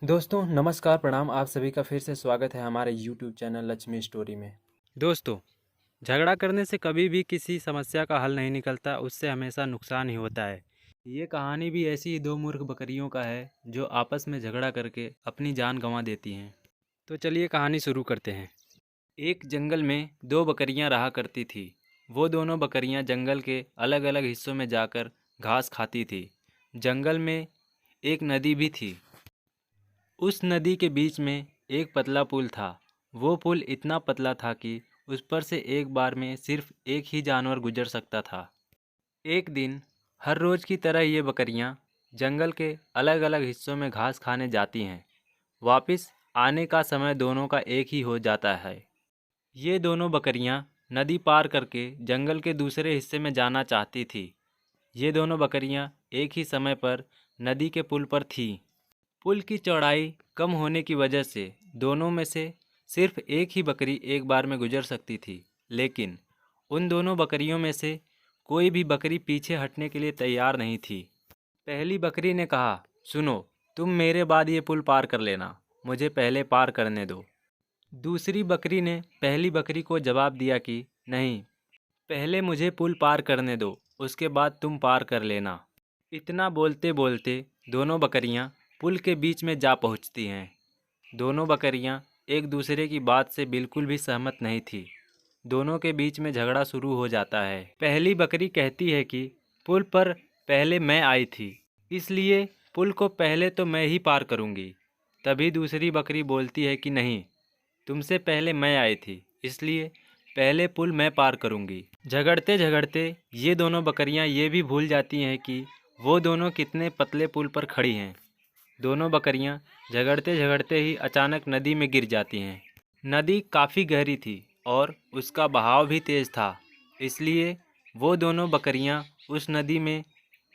दोस्तों नमस्कार प्रणाम। आप सभी का फिर से स्वागत है हमारे YouTube चैनल लक्ष्मी स्टोरी में। दोस्तों, झगड़ा करने से कभी भी किसी समस्या का हल नहीं निकलता, उससे हमेशा नुकसान ही होता है। ये कहानी भी ऐसी ही दो मूर्ख बकरियों का है जो आपस में झगड़ा करके अपनी जान गंवा देती हैं। तो चलिए कहानी शुरू करते हैं। एक जंगल में दो बकरियां रहा करती थी। वो दोनों बकरियां जंगल के अलग अलग हिस्सों में जाकर घास खाती थी। जंगल में एक नदी भी थी। उस नदी के बीच में एक पतला पुल था। वो पुल इतना पतला था कि उस पर से एक बार में सिर्फ एक ही जानवर गुजर सकता था। एक दिन हर रोज़ की तरह ये बकरियां जंगल के अलग अलग हिस्सों में घास खाने जाती हैं। वापस आने का समय दोनों का एक ही हो जाता है। ये दोनों बकरियां नदी पार करके जंगल के दूसरे हिस्से में जाना चाहती थी। ये दोनों बकरियां एक ही समय पर नदी के पुल पर थीं। पुल की चौड़ाई कम होने की वजह से दोनों में से सिर्फ एक ही बकरी एक बार में गुजर सकती थी। लेकिन उन दोनों बकरियों में से कोई भी बकरी पीछे हटने के लिए तैयार नहीं थी। पहली बकरी ने कहा, सुनो, तुम मेरे बाद ये पुल पार कर लेना, मुझे पहले पार करने दो। दूसरी बकरी ने पहली बकरी को जवाब दिया कि नहीं, पहले मुझे पुल पार करने दो, उसके बाद तुम पार कर लेना। इतना बोलते बोलते दोनों बकरियां पुल के बीच में जा पहुंचती हैं। दोनों बकरियां एक दूसरे की बात से बिल्कुल भी सहमत नहीं थी। दोनों के बीच में झगड़ा शुरू हो जाता है। पहली बकरी कहती है कि पुल पर पहले मैं आई थी, इसलिए पुल को पहले तो मैं ही पार करूंगी। तभी दूसरी बकरी बोलती है कि नहीं, तुमसे पहले मैं आई थी, इसलिए पहले पुल मैं पार करूंगी। झगड़ते झगड़ते ये दोनों बकरियां ये भी भूल जाती हैं कि वो दोनों कितने पतले पुल पर खड़ी हैं। दोनों बकरियां झगड़ते झगड़ते ही अचानक नदी में गिर जाती हैं। नदी काफ़ी गहरी थी और उसका बहाव भी तेज़ था, इसलिए वो दोनों बकरियां उस नदी में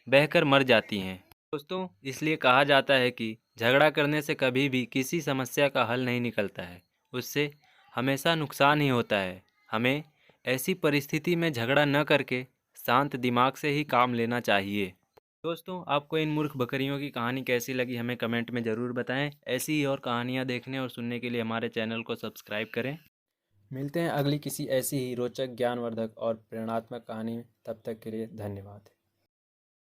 बहकर मर जाती हैं। दोस्तों, इसलिए कहा जाता है कि झगड़ा करने से कभी भी किसी समस्या का हल नहीं निकलता है, उससे हमेशा नुकसान ही होता है। हमें ऐसी परिस्थिति में झगड़ा न करके शांत दिमाग से ही काम लेना चाहिए। दोस्तों, आपको इन मूर्ख बकरियों की कहानी कैसी लगी हमें कमेंट में ज़रूर बताएं। ऐसी ही और कहानियाँ देखने और सुनने के लिए हमारे चैनल को सब्सक्राइब करें। मिलते हैं अगली किसी ऐसी ही रोचक ज्ञानवर्धक और प्रेरणात्मक कहानी में। तब तक के लिए धन्यवाद।